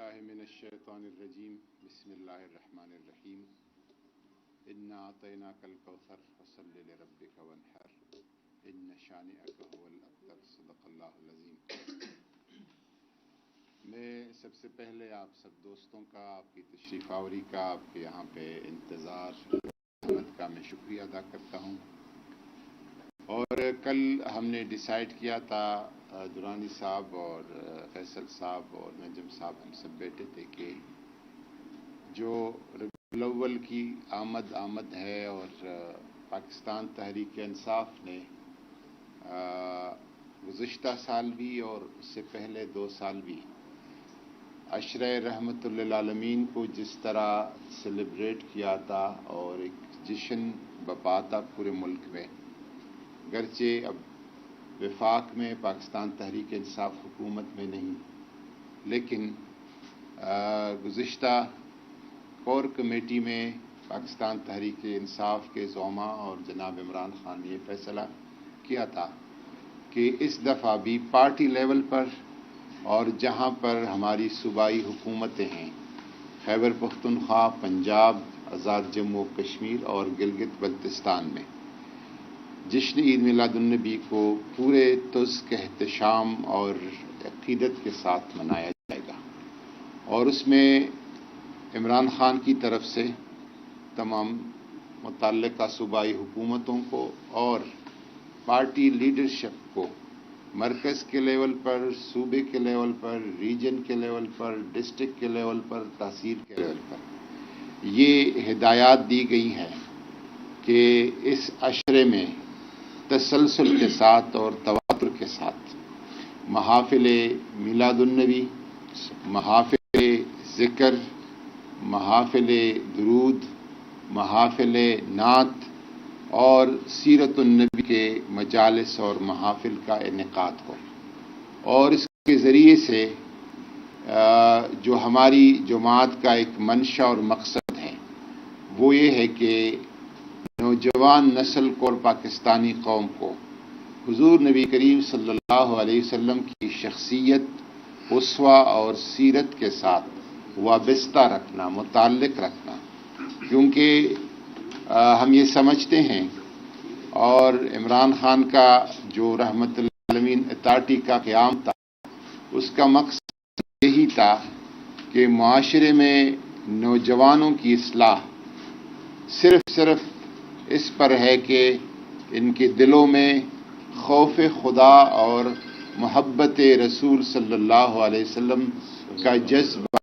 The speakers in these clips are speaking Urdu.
باللہ من الشیطان الرجیم بسم اللہ الرحمن الرحیم انا اعطیناک الکوثر فصلی لربک وانحر ان شانئک هو الابتر صدق اللہ العظیم۔ میں سب سے پہلے آپ سب دوستوں کا، آپ کی تشریف آوری کا، آپ کے یہاں پہ انتظار خدمت کا میں شکریہ ادا کرتا ہوں۔ اور کل ہم نے ڈیسائیڈ کیا تھا، درانی صاحب اور فیصل صاحب اور نجم صاحب ہم سب بیٹھے تھے کہ جو ربیع الاول کی آمد ہے اور پاکستان تحریک انصاف نے گزشتہ سال بھی اور اس سے پہلے 2 سال بھی عشرہ رحمت للعالمین کو جس طرح سیلیبریٹ کیا تھا اور ایک جشن بپا تھا پورے ملک میں، گرچہ اب وفاق میں پاکستان تحریک انصاف حکومت میں نہیں، لیکن گزشتہ کور کمیٹی میں پاکستان تحریک انصاف کے زعماء اور جناب عمران خان نے یہ فیصلہ کیا تھا کہ اس دفعہ بھی پارٹی لیول پر اور جہاں پر ہماری صوبائی حکومتیں ہیں، خیبر پختونخوا، پنجاب، آزاد جموں و کشمیر اور گلگت بلتستان میں جشن عید میلاد النبی کو پورے تزک احتشام اور عقیدت کے ساتھ منایا جائے گا، اور اس میں عمران خان کی طرف سے تمام متعلقہ صوبائی حکومتوں کو اور پارٹی لیڈرشپ کو مرکز کے لیول پر، صوبے کے لیول پر، ریجن کے لیول پر، ڈسٹرکٹ کے لیول پر، تحصیل کے لیول پر یہ ہدایات دی گئی ہیں کہ اس عشرے میں تسلسل کے ساتھ اور تواتر کے ساتھ محافل میلاد النبی، محافل ذکر، محافل درود، محافل نعت اور سیرت النبی کے مجالس اور محافل کا انعقاد ہو، اور اس کے ذریعے سے جو ہماری جماعت کا ایک منشا اور مقصد ہے وہ یہ ہے کہ نوجوان نسل کو اور پاکستانی قوم کو حضور نبی کریم صلی اللہ علیہ وسلم کی شخصیت، اسوہ اور سیرت کے ساتھ وابستہ رکھنا، متعلق رکھنا، کیونکہ ہم یہ سمجھتے ہیں اور عمران خان کا جو رحمت للعالمین اتھارٹی کا قیام تھا اس کا مقصد یہی تھا کہ معاشرے میں نوجوانوں کی اصلاح صرف اس پر ہے کہ ان کے دلوں میں خوف خدا اور محبت رسول صلی اللہ علیہ وسلم کا جذبہ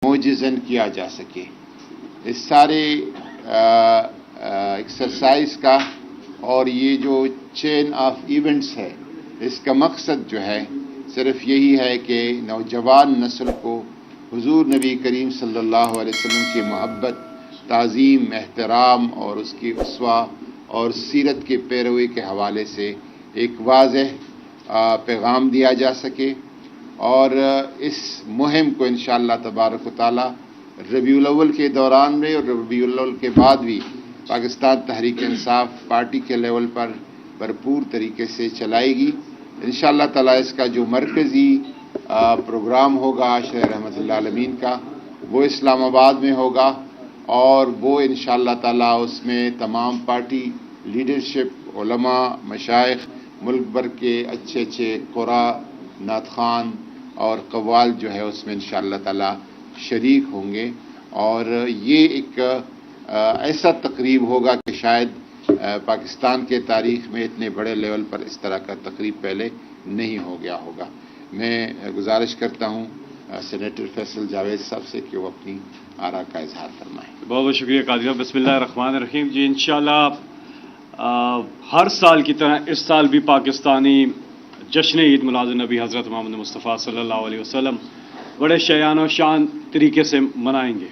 موجزن کیا جا سکے۔ اس سارے ایکسرسائز کا اور یہ جو چین آف ایونٹس ہے، اس کا مقصد جو ہے صرف یہی ہے کہ نوجوان نسل کو حضور نبی کریم صلی اللہ علیہ وسلم کی محبت، تعظیم، احترام اور اس کی اسوہ اور سیرت کی پیروی کے حوالے سے ایک واضح پیغام دیا جا سکے، اور اس مہم کو انشاءاللہ تبارک و تعالی ربیع الاول کے دوران میں اور ربیع الاول کے بعد بھی پاکستان تحریک انصاف پارٹی کے لیول پر بھرپور طریقے سے چلائے گی۔ انشاءاللہ تعالی اس کا جو مرکزی پروگرام ہوگا عشرہ رحمت للعالمین کا، وہ اسلام آباد میں ہوگا، اور وہ انشاءاللہ تعالی اس میں تمام پارٹی لیڈرشپ، علماء، مشائخ، ملک بھر کے اچھے قرا، نعت خوان اور قوال جو ہے اس میں انشاءاللہ تعالی شریک ہوں گے، اور یہ ایک ایسا تقریب ہوگا کہ شاید پاکستان کے تاریخ میں اتنے بڑے لیول پر اس طرح کا تقریب پہلے نہیں ہو گیا ہوگا۔ میں گزارش کرتا ہوں سینیٹر فیصل جاوید صاحب سے کہ وہ اپنی آراء کا اظہار فرمائیں۔ بہت بہت شکریہ قاضی صاحب۔ بسم اللہ الرحمن الرحیم۔ جی انشاءاللہ ہر سال کی طرح اس سال بھی پاکستانی جشن عید میلاد النبی حضرت محمد مصطفیٰ صلی اللہ علیہ وسلم بڑے شایان و شان طریقے سے منائیں گے۔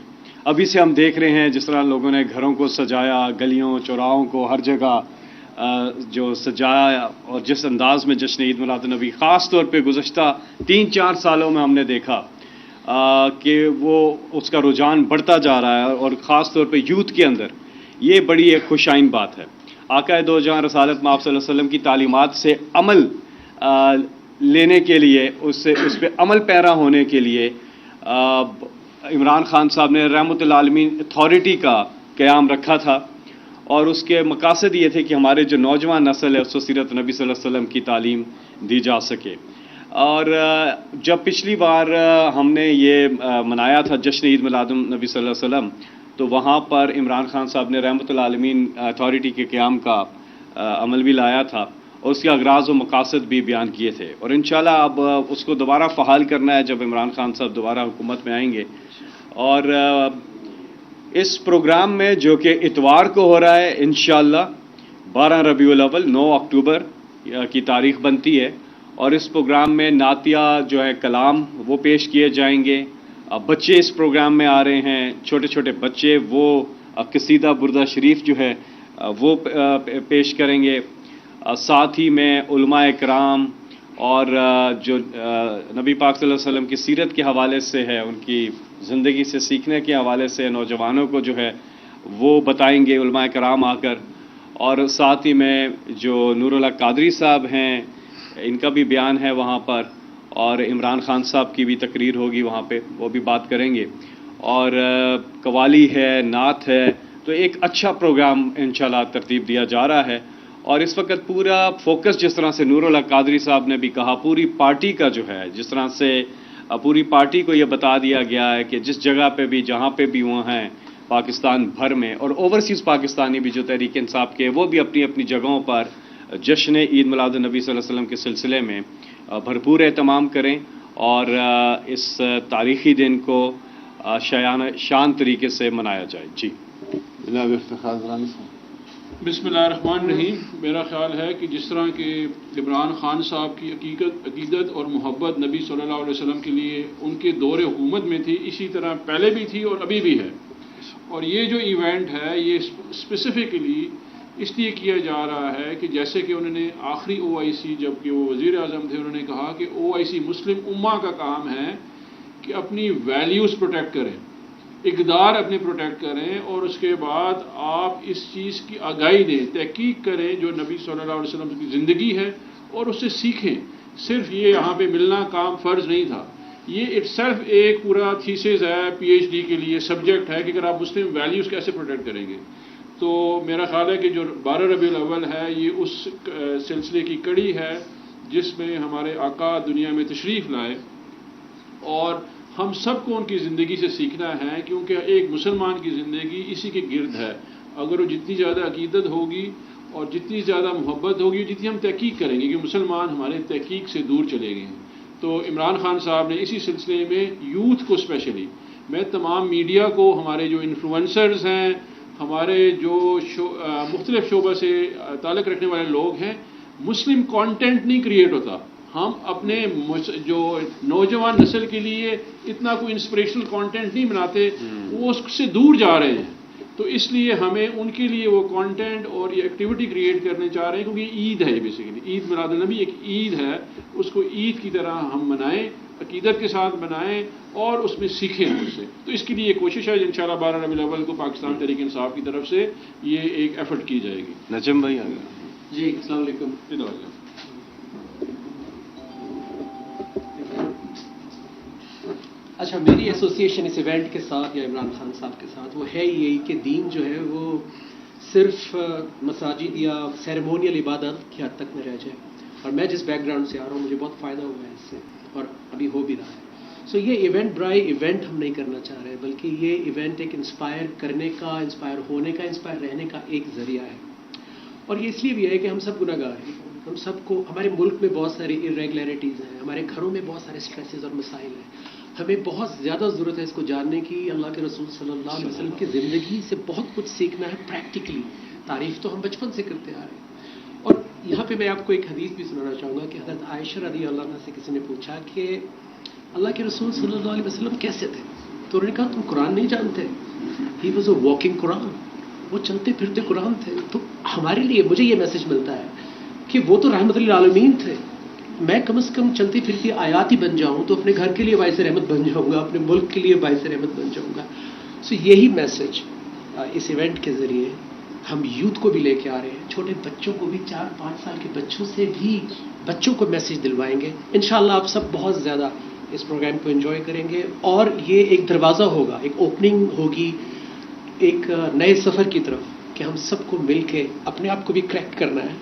ابھی سے ہم دیکھ رہے ہیں جس طرح لوگوں نے گھروں کو سجایا، گلیوں چوراہوں کو ہر جگہ جو سجایا، اور جس انداز میں جشن عید میلاد النبی خاص طور پہ گزشتہ 3-4 سالوں میں ہم نے دیکھا کہ وہ اس کا رجحان بڑھتا جا رہا ہے، اور خاص طور پہ یوتھ کے اندر یہ بڑی ایک خوشائن بات ہے۔ آقا دو جہاں رسالت مآب صلی اللہ علیہ وسلم کی تعلیمات سے عمل لینے کے لیے، اس پہ عمل پیرا ہونے کے لیے عمران خان صاحب نے رحمت العالمین اتھارٹی کا قیام رکھا تھا، اور اس کے مقاصد یہ تھے کہ ہمارے جو نوجوان نسل ہے اس کو سیرت نبی صلی اللہ علیہ وسلم کی تعلیم دی جا سکے۔ اور جب پچھلی بار ہم نے یہ منایا تھا جشن عید میلاد النبی صلی اللہ علیہ وسلم، تو وہاں پر عمران خان صاحب نے رحمت العالمین اتھارٹی کے قیام کا عمل بھی لایا تھا، اور اس کے اغراض و مقاصد بھی بیان کیے تھے، اور انشاءاللہ اب اس کو دوبارہ فعال کرنا ہے جب عمران خان صاحب دوبارہ حکومت میں آئیں گے۔ اور اس پروگرام میں جو کہ اتوار کو ہو رہا ہے انشاءاللہ 12 ربیع الاول 9 اکتوبر کی تاریخ بنتی ہے، اور اس پروگرام میں نعتیہ جو ہے کلام وہ پیش کیے جائیں گے۔ بچے اس پروگرام میں آ رہے ہیں، چھوٹے چھوٹے بچے، وہ قصیدہ بردہ شریف جو ہے وہ پیش کریں گے۔ ساتھ ہی میں علماء کرام اور جو نبی پاک صلی اللہ علیہ وسلم کی سیرت کے حوالے سے ہے، ان کی زندگی سے سیکھنے کے حوالے سے نوجوانوں کو جو ہے وہ بتائیں گے علماء کرام آ کر۔ اور ساتھ ہی میں جو نور اللہ قادری صاحب ہیں ان کا بھی بیان ہے وہاں پر، اور عمران خان صاحب کی بھی تقریر ہوگی وہاں پہ، وہ بھی بات کریں گے، اور قوالی ہے، نعت ہے، تو ایک اچھا پروگرام انشاءاللہ ترتیب دیا جا رہا ہے۔ اور اس وقت پورا فوکس جس طرح سے نور اللہ قادری صاحب نے بھی کہا، پوری پارٹی کا جو ہے، جس طرح سے پوری پارٹی کو یہ بتا دیا گیا ہے کہ جس جگہ پہ بھی، جہاں پہ بھی وہ ہیں پاکستان بھر میں، اور اوورسیز پاکستانی بھی جو تحریک انصاف کے، وہ بھی اپنی اپنی جگہوں پر جشن عید میلاد النبی صلی اللہ علیہ وسلم کے سلسلے میں بھرپور اہتمام کریں، اور اس تاریخی دن کو شان طریقے سے منایا جائے۔ جی جناب افتخار رانی صاحب۔ بسم اللہ الرحمن الرحیم۔ میرا خیال ہے کہ جس طرح کہ عمران خان صاحب کی عقیدت اور محبت نبی صلی اللہ علیہ وسلم کے لیے ان کے دور حکومت میں تھی، اسی طرح پہلے بھی تھی اور ابھی بھی ہے۔ اور یہ جو ایونٹ ہے یہ اسپیسیفکلی اس لیے کیا جا رہا ہے کہ جیسے کہ انہوں نے آخری OIC جب کہ وہ وزیر اعظم تھے، انہوں نے کہا کہ OIC مسلم امہ کا کام ہے کہ اپنی ویلیوز پروٹیکٹ کریں، اقدار اپنے پروٹیکٹ کریں، اور اس کے بعد آپ اس چیز کی آگاہی دیں، تحقیق کریں جو نبی صلی اللہ علیہ وسلم کی زندگی ہے، اور اس سے سیکھیں۔ صرف یہ یہاں پہ ملنا کام فرض نہیں تھا، یہ اٹ سیلف ایک پورا تھیسس ہے PhD کے لیے سبجیکٹ ہے کہ اگر آپ مسلم ویلیوز کیسے پروٹیکٹ کریں گے۔ تو میرا خیال ہے کہ جو 12 ربیع الاول ہے یہ اس سلسلے کی کڑی ہے جس میں ہمارے آقا دنیا میں تشریف لائے، اور ہم سب کو ان کی زندگی سے سیکھنا ہے، کیونکہ ایک مسلمان کی زندگی اسی کے گرد ہے۔ اگر وہ جتنی زیادہ عقیدت ہوگی اور جتنی زیادہ محبت ہوگی، جتنی ہم تحقیق کریں گے، کہ مسلمان ہمارے تحقیق سے دور چلے گئے ہیں۔ تو عمران خان صاحب نے اسی سلسلے میں یوتھ کو اسپیشلی، میں تمام میڈیا کو، ہمارے جو انفلوئنسرز ہیں، ہمارے جو مختلف شعبہ سے تعلق رکھنے والے لوگ ہیں، مسلم کانٹینٹ نہیں کریٹ ہوتا۔ ہم اپنے جو نوجوان نسل کے لیے اتنا کوئی انسپریشنل کانٹینٹ نہیں بناتے، وہ اس سے دور جا رہے ہیں۔ تو اس لیے ہمیں ان کے لیے وہ کانٹینٹ اور یہ ایکٹیویٹی کریٹ کرنے چاہ رہے ہیں، کیونکہ یہ عید ہے، بیسیکلی عید میلاد النبی ایک عید ہے، اس کو عید کی طرح ہم منائیں، عقیدت کے ساتھ منائیں اور اس میں سیکھیں اس سے۔ تو اس کے لیے یہ کوشش ہے انشاءاللہ 12 ربیع الاول کو پاکستان تحریک انصاف کی طرف سے یہ ایک ایفرٹ کی جائے گی۔ نجم بھائی آ گئے۔ جی السلام علیکم۔ اچھا، میری ایسوسیشن اس ایونٹ کے ساتھ یا عمران خان صاحب کے ساتھ وہ ہے یہی کہ دین جو ہے وہ صرف مساجد یا سیریمونیل عبادت کی حد تک نہ رہ جائے، اور میں جس بیک گراؤنڈ سے آ رہا ہوں مجھے بہت فائدہ ہوا ہے اس سے، اور ابھی ہو بھی رہا ہے۔ سو یہ ایونٹ برائے ایونٹ ہم نہیں کرنا چاہ رہے، بلکہ یہ ایونٹ ایک انسپائر کرنے کا، انسپائر ہونے کا، انسپائر رہنے کا ایک ذریعہ ہے۔ اور یہ اس لیے بھی ہے کہ ہم سب گناہ گار ہیں، ہم سب کو، ہمارے ملک میں بہت ساری irregularities ہیں، ہمارے گھروں میں بہت سارے اسٹریسز اور مسائل ہیں۔ ہمیں بہت زیادہ ضرورت ہے اس کو جاننے کی، اللہ کے رسول صلی اللہ علیہ وسلم کی زندگی سے بہت کچھ سیکھنا ہے پریکٹیکلی۔ تعریف تو ہم بچپن سے کرتے آ رہے ہیں۔ اور یہاں پہ میں آپ کو ایک حدیث بھی سنانا چاہوں گا کہ حضرت عائشہ رضی اللہ عنہا سے کسی نے پوچھا کہ اللہ کے رسول صلی اللہ علیہ وسلم کیسے تھے، تو انہوں نے کہا تم قرآن نہیں جانتے، ہی واز اے واکنگ قرآن، وہ چلتے پھرتے قرآن تھے۔ تو ہمارے لیے مجھے یہ میسج ملتا ہے کہ وہ تو رحمت للعالمین تھے، میں کم از کم چلتی پھرتی آیات ہی بن جاؤں تو اپنے گھر کے لیے باعث رحمت بن جاؤں گا، اپنے ملک کے لیے باعث رحمت بن جاؤں گا۔ سو یہی میسج اس ایونٹ کے ذریعے ہم یوتھ کو بھی لے کے آ رہے ہیں، چھوٹے بچوں کو بھی، 4-5 سال کے بچوں سے بھی بچوں کو میسج دلوائیں گے۔ انشاءاللہ آپ سب بہت زیادہ اس پروگرام کو انجوائے کریں گے، اور یہ ایک دروازہ ہوگا، ایک اوپننگ ہوگی ایک نئے سفر کی طرف، کہ ہم سب کو مل کے اپنے آپ کو بھی کریکٹ کرنا ہے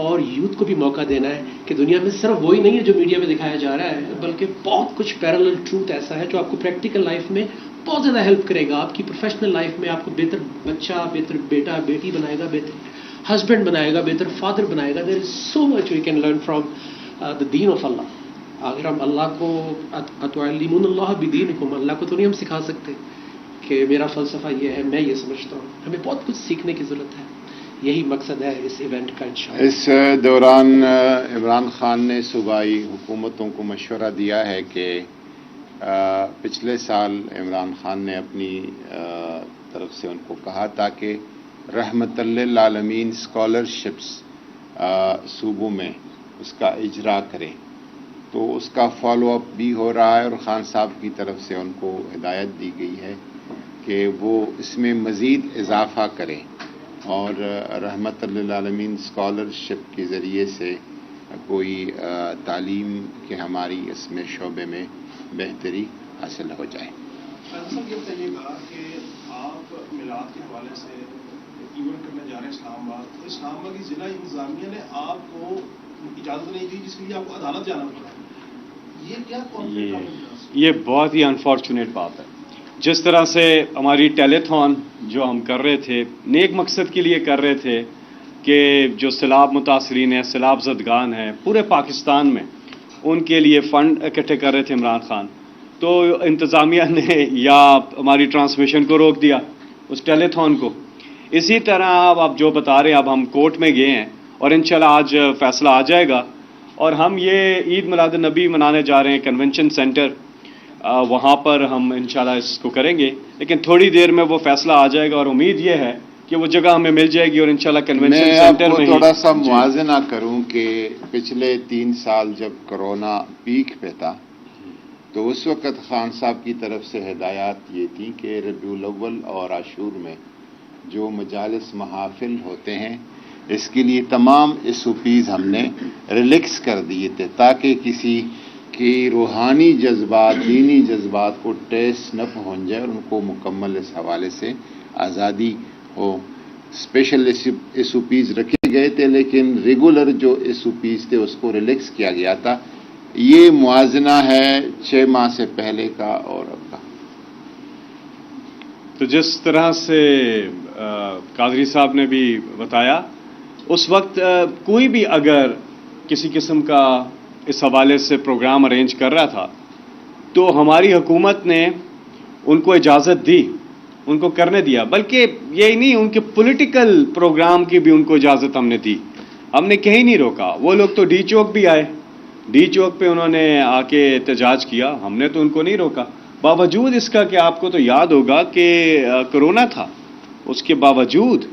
اور یوتھ کو بھی موقع دینا ہے کہ دنیا میں صرف وہی نہیں ہے جو میڈیا میں دکھایا جا رہا ہے، بلکہ بہت کچھ پیرالل ٹروتھ ایسا ہے جو آپ کو پریکٹیکل لائف میں بہت زیادہ ہیلپ کرے گا، آپ کی پروفیشنل لائف میں آپ کو بہتر بچہ، بہتر بیٹا بیٹی بنائے گا، بہتر ہسبینڈ بنائے گا، بہتر فادر بنائے گا. There is so much we can learn from the دین آف اللہ. اگر ہم اللہ کو اتعلمون اللہ بدینکم، اللہ کو تو نہیں ہم سکھا سکتے کہ میرا فلسفہ یہ ہے، میں یہ سمجھتا ہوں. ہمیں بہت کچھ سیکھنے کی ضرورت ہے. یہی مقصد ہے اس ایونٹ کا انشاءاللہ. اس دوران عمران خان نے صوبائی حکومتوں کو مشورہ دیا ہے کہ پچھلے سال عمران خان نے اپنی طرف سے ان کو کہا تھا کہ رحمت للعالمین اسکالرشپس صوبوں میں اس کا اجرا کریں، تو اس کا فالو اپ بھی ہو رہا ہے، اور خان صاحب کی طرف سے ان کو ہدایت دی گئی ہے کہ وہ اس میں مزید اضافہ کریں اور رحمت للعالمین اسکالرشپ کے ذریعے سے کوئی تعلیم کے ہماری اس میں شعبے میں بہتری حاصل ہو جائے. سر یہ بتائیے گا کہ آپ میلاد کے حوالے سے ایونٹ کرنے جا رہے ہیں اسلام آباد، تو اسلام آباد کی ضلع انتظامیہ نے آپ کو اجازت نہیں دی، جس کے لیے آپ کو عدالت جانا پڑا. یہ کیا کانفلکٹ ہے؟ یہ بہت ہی انفارچونیٹ بات ہے. جس طرح سے ہماری ٹیلیتھون جو ہم کر رہے تھے، نیک مقصد کے لیے کر رہے تھے کہ جو سیلاب متاثرین ہیں، سیلاب زدگان ہیں پورے پاکستان میں، ان کے لیے فنڈ اکٹھے کر رہے تھے عمران خان، تو انتظامیہ نے یا ہماری ٹرانسمیشن کو روک دیا اس ٹیلیتھون کو. اسی طرح اب آپ جو بتا رہے ہیں، اب ہم کورٹ میں گئے ہیں اور انشاءاللہ آج فیصلہ آ جائے گا، اور ہم یہ عید میلاد النبی منانے جا رہے ہیں کنونشن سینٹر، وہاں پر ہم انشاءاللہ اس کو کریں گے. لیکن تھوڑی دیر میں وہ فیصلہ آ جائے گا، اور امید یہ ہے کہ وہ جگہ ہمیں مل جائے گی، اور انشاءاللہ کنونشن سینٹر میں میں تھوڑا سا موازنہ کروں کہ پچھلے 3 سال جب کرونا پیک پہ تھا تو اس وقت خان صاحب کی طرف سے ہدایات یہ تھی کہ ربیع الاول اور عاشور میں جو مجالس محافل ہوتے ہیں، اس کے لیے تمام ایس او پیز ہم نے ریلیکس کر دیے تھے تاکہ کسی کی روحانی جذبات، دینی جذبات کو ٹیس نہ پہنچ جائے، اور ان کو مکمل اس حوالے سے آزادی ہو. اسپیشل ایس او پیز رکھے گئے تھے، لیکن ریگولر جو ایس او پیز تھے اس کو ریلیکس کیا گیا تھا. یہ موازنہ ہے 6 ماہ سے پہلے کا اور اب کا. تو جس طرح سے قادری صاحب نے بھی بتایا، اس وقت کوئی بھی اگر کسی قسم کا اس حوالے سے پروگرام ارینج کر رہا تھا تو ہماری حکومت نے ان کو اجازت دی، ان کو کرنے دیا. بلکہ یہی نہیں، ان کے پولیٹیکل پروگرام کی بھی ان کو اجازت ہم نے دی، ہم نے کہیں نہیں روکا. وہ لوگ تو ڈی چوک بھی آئے، ڈی چوک پہ انہوں نے آ کے احتجاج کیا، ہم نے تو ان کو نہیں روکا. باوجود اس کا کہ آپ کو تو یاد ہوگا کہ کرونا تھا، اس کے باوجود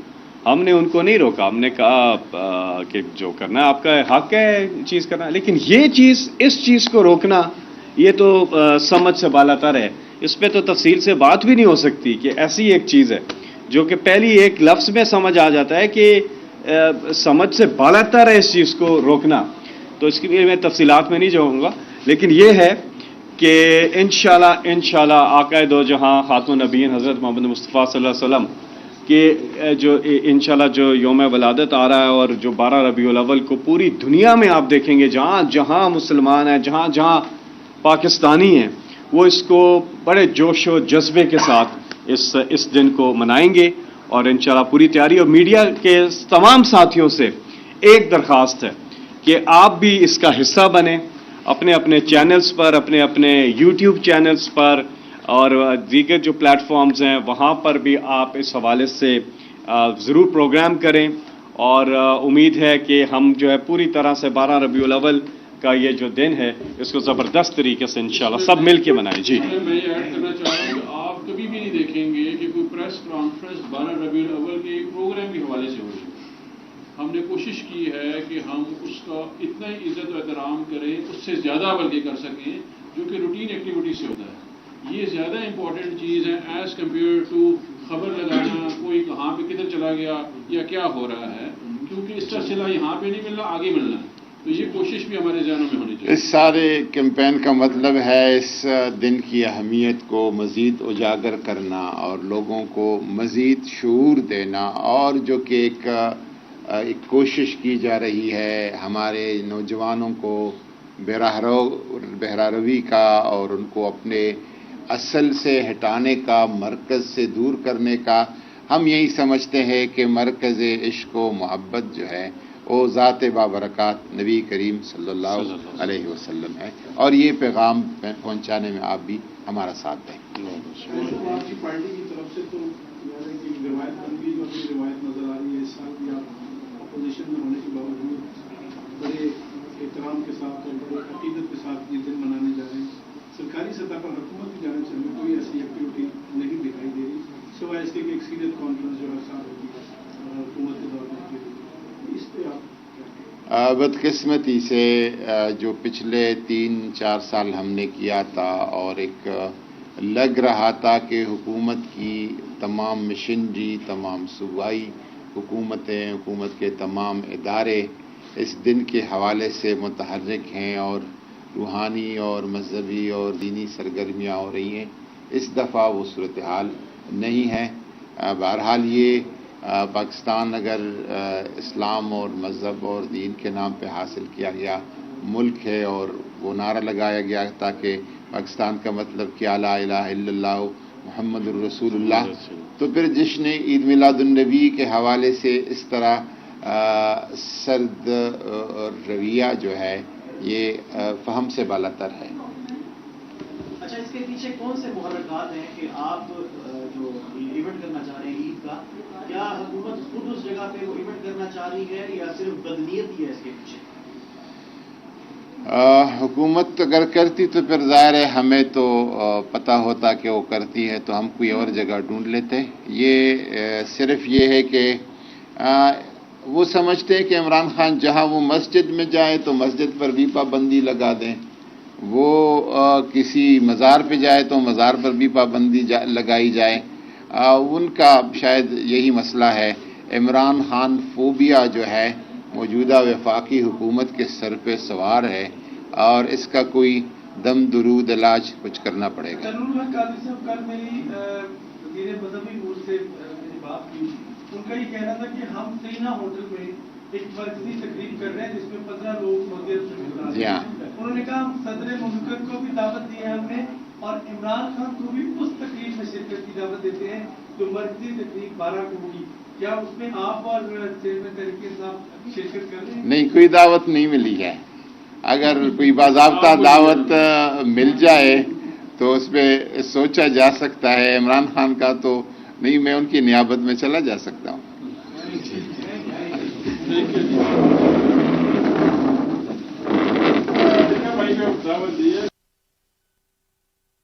ہم نے ان کو نہیں روکا. ہم نے کہا کہ جو کرنا ہے آپ کا حق ہے چیز کرنا ہے، لیکن یہ چیز، اس چیز کو روکنا، یہ تو سمجھ سے بالاتر ہے. اس پہ تو تفصیل سے بات بھی نہیں ہو سکتی کہ ایسی ایک چیز ہے جو کہ پہلی ایک لفظ میں سمجھ آ جاتا ہے کہ سمجھ سے بالاتر ہے اس چیز کو روکنا. تو اس کے لیے میں تفصیلات میں نہیں جاؤں گا، لیکن یہ ہے کہ انشاءاللہ آقائے دو جہاں خاتم نبیین حضرت محمد مصطفیٰ صلی اللہ علیہ وسلم کہ جو انشاءاللہ جو یوم ولادت آ رہا ہے، اور جو 12 ربیع الاول کو پوری دنیا میں آپ دیکھیں گے جہاں جہاں مسلمان ہیں، جہاں جہاں پاکستانی ہیں، وہ اس کو بڑے جوش و جذبے کے ساتھ اس دن کو منائیں گے. اور انشاءاللہ پوری تیاری. اور میڈیا کے تمام ساتھیوں سے ایک درخواست ہے کہ آپ بھی اس کا حصہ بنیں، اپنے اپنے چینلز پر، اپنے اپنے یوٹیوب چینلز پر اور دیگر جو پلیٹ فارمز ہیں وہاں پر بھی آپ اس حوالے سے ضرور پروگرام کریں. اور امید ہے کہ ہم جو ہے پوری طرح سے 12 ربیع الاول کا یہ جو دن ہے اس کو زبردست طریقے سے انشاءاللہ سب مل کے منائیں. جی میں یہ ایڈ کرنا چاہ رہا ہوں کہ آپ کبھی بھی نہیں دیکھیں گے کہ کوئی پریس کانفرنس 12 ربیع الاول کے پروگرام کے حوالے سے ہو رہی ہے. ہم نے کوشش کی ہے کہ ہم اس کا اتنا ہی عزت و احترام کریں، اس سے زیادہ بلکہ کر سکیں، جو کہ روٹین ایکٹیویٹی سے ہوتا ہے. یہ زیادہ امپورٹنٹ چیز ہے ایز کمپیئر ٹو خبر لگانا کوئی کہاں پہ کدھر چلا گیا یا کیا ہو رہا ہے، کیونکہ اس کا صلہ یہاں پہ نہیں ملنا، آگے ملنا ہے. تو یہ کوشش بھی ہمارے ذہنوں میں ہونی چاہیے. اس سارے کیمپین کا مطلب ہے اس دن کی اہمیت کو مزید اجاگر کرنا اور لوگوں کو مزید شعور دینا، اور جو کہ ایک کوشش کی جا رہی ہے ہمارے نوجوانوں کو بہرہ روی کا اور ان کو اپنے اصل سے ہٹانے کا، مرکز سے دور کرنے کا. ہم یہی سمجھتے ہیں کہ مرکز عشق و محبت جو ہے وہ ذات بابرکات نبی کریم صلی اللہ علیہ وسلم ہے، اور یہ پیغام پہنچانے میں آپ بھی ہمارا ساتھ دیں. آپ کی پارٹی کی طرف سے تو روایت بندی جو اپنی روایت نظر آ رہی ہے، اس سال بھی آپ اپوزیشن میں ہونے کے باوجود بڑے احترام کے ساتھ اور بڑے عقیدت کے ساتھ یہ دن منانے جا رہے ہیں. سرکاری سطح پر حکومت کی جانب سے ہمیں کوئی ایسی ایکٹیویٹی نہیں دکھائی دے رہی، سوائے اس کے کہ ایک سیریت کانفرنس جو ہر سال ہوتی ہے حکومت کے دور میں. اس پہ آپ بدقسمتی سے جو پچھلے 3-4 سال ہم نے کیا تھا، اور ایک لگ رہا تھا کہ حکومت کی تمام مشنری، تمام صوبائی حکومتیں، حکومت کے تمام ادارے اس دن کے حوالے سے متحرک ہیں اور روحانی اور مذہبی اور دینی سرگرمیاں ہو رہی ہیں. اس دفعہ وہ صورتحال نہیں ہے. بہرحال یہ پاکستان اگر اسلام اور مذہب اور دین کے نام پہ حاصل کیا گیا ملک ہے، اور وہ نعرہ لگایا گیا تاکہ پاکستان کا مطلب کیا لا الہ الا اللہ محمد الرسول اللہ، تو پھر جشن عید میلاد النبی کے حوالے سے اس طرح سرد رویہ جو ہے یہ فہم سے بالاتر ہے. اچھا، اس کے پیچھے کون سے محرکات ہیں کہ آپ جو ایونٹ کرنا چاہ رہے ہیں عید کا، کیا حکومت خود اس جگہ پہ وہ ایونٹ کرنا چاہ رہی ہے یا صرف بدنیت ہی ہے اس کے پیچھے؟ حکومت اگر کرتی تو پھر ظاہر ہے ہمیں تو پتہ ہوتا کہ وہ کرتی ہے تو ہم کوئی اور جگہ ڈھونڈ لیتے. یہ صرف یہ ہے کہ وہ سمجھتے ہیں کہ عمران خان جہاں وہ مسجد میں جائے تو مسجد پر بھی پابندی لگا دیں، وہ کسی مزار پہ جائے تو مزار پر بھی پابندی لگائی جائے. ان کا شاید یہی مسئلہ ہے. عمران خان فوبیا جو ہے موجودہ وفاقی حکومت کے سر پہ سوار ہے، اور اس کا کوئی دم درود علاج کچھ کرنا پڑے گا. کل میری وزیر مذہبی امور سے میری بات کی، ان کا یہ کہنا تھا کہ ہم سینا ہوٹل میں ایک مرکزی تقریب کر رہے ہیں جس میں 15 لوگ موجود ہیں. انہوں نے کہا ہم صدر مملکت کو بھی دعوت دی ہے ہم نے، اور عمران خان کو بھی اس تقریب میں شرکت کی دعوت دیتے ہیں جو مرکزی تقریب 12 کو ہوگی. کیا اس میں آپ اور چیئرمین طریقے صاحب شرکت کر رہے ہیں؟ نہیں، کوئی دعوت نہیں ملی ہے. اگر کوئی باضابطہ دعوت مل جائے تو اس پہ سوچا جا سکتا ہے. عمران خان کا تو نہیں، میں ان کی نیابت میں چلا جا سکتا ہوں.